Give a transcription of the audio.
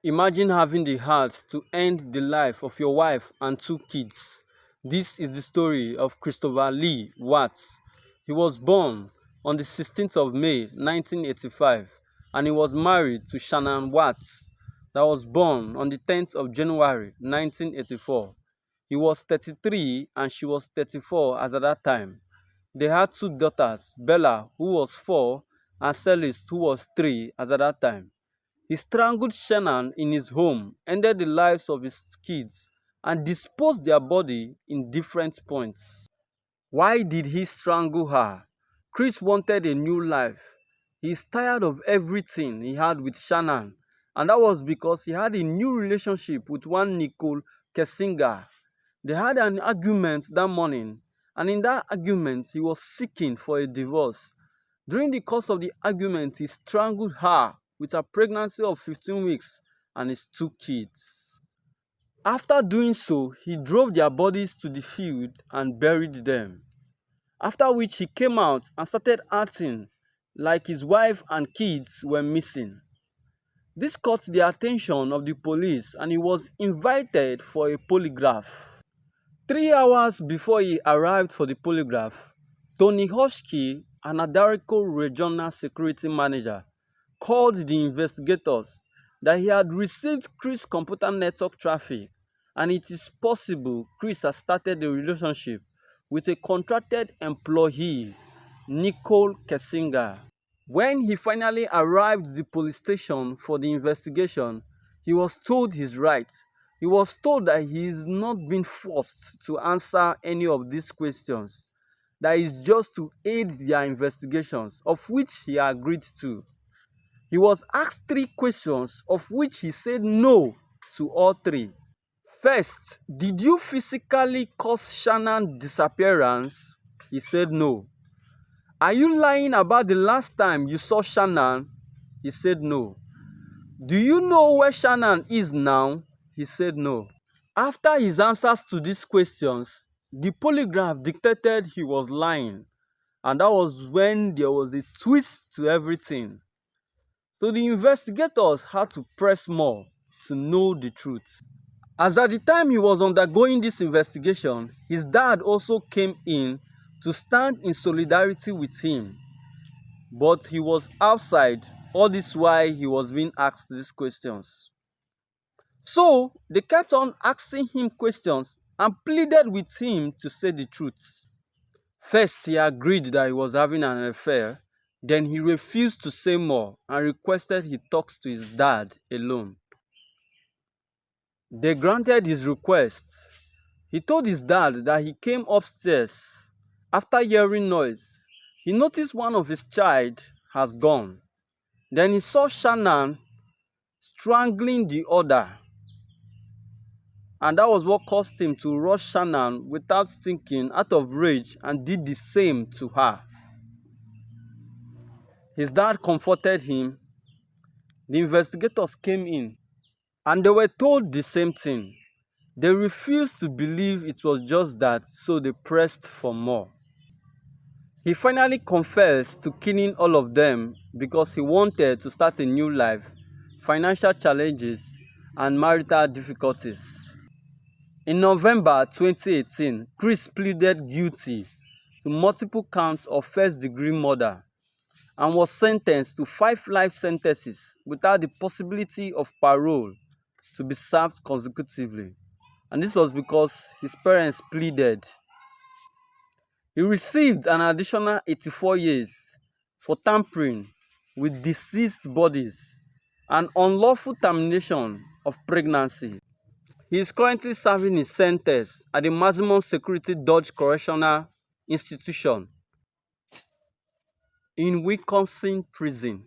Imagine having the heart to end the life of your wife and two kids. This is the story of Christopher Lee Watts. He was born on the 16th of May 1985 and he was married to Shannan Watts that was born on the 10th of January 1984. He was 33 and she was 34 as at that time. They had two daughters, Bella, who was 4, and Celeste, who was 3 as at that time. He strangled Shannan in his home, ended the lives of his kids, and disposed their body in different points. Why did he strangle her? Chris wanted a new life. He is tired of everything he had with Shannan, and that was because he had a new relationship with one Nicole Kessinger. They had an argument that morning, and in that argument, he was seeking for a divorce. During the course of the argument, he strangled her with a pregnancy of 15 weeks and his two kids. After doing so, he drove their bodies to the field and buried them. After which he came out and started acting like his wife and kids were missing. This caught the attention of the police and he was invited for a polygraph. 3 hours before he arrived for the polygraph, Tony Hoschke, an Adarico regional security manager, called the investigators that he had received Chris' computer network traffic and it is possible Chris has started a relationship with a contracted employee, Nicole Kessinger. When he finally arrived at the police station for the investigation, he was told his rights. He was told that he is not being forced to answer any of these questions, that is just to aid their investigations, of which he agreed to. He was asked 3 questions, of which he said no to all 3. First, did you physically cause Shannan's disappearance? He said no. Are you lying about the last time you saw Shannan? He said no. Do you know where Shannan is now? He said no. After his answers to these questions, the polygraph dictated he was lying, and that was when there was a twist to everything. So the investigators had to press more to know the truth. As at the time he was undergoing this investigation, his dad also came in to stand in solidarity with him. But he was outside, all this while he was being asked these questions. So they kept on asking him questions and pleaded with him to say the truth. First, he agreed that he was having an affair. Then he refused to say more and requested he talks to his dad alone. They granted his request. He told his dad that he came upstairs. After hearing noise, he noticed one of his child has gone. Then he saw Shannan strangling the other. And that was what caused him to rush Shannan without thinking, out of rage, and did the same to her. His dad comforted him. The investigators came in and they were told the same thing. They refused to believe it was just that, so they pressed for more. He finally confessed to killing all of them because he wanted to start a new life, financial challenges, and marital difficulties. In November 2018, Chris pleaded guilty to multiple counts of first-degree murder and was sentenced to 5 life sentences without the possibility of parole to be served consecutively. And this was because his parents pleaded. He received an additional 84 years for tampering with deceased bodies and unlawful termination of pregnancy. He is currently serving his sentence at the maximum security Dodge Correctional Institution in Wisconsin prison.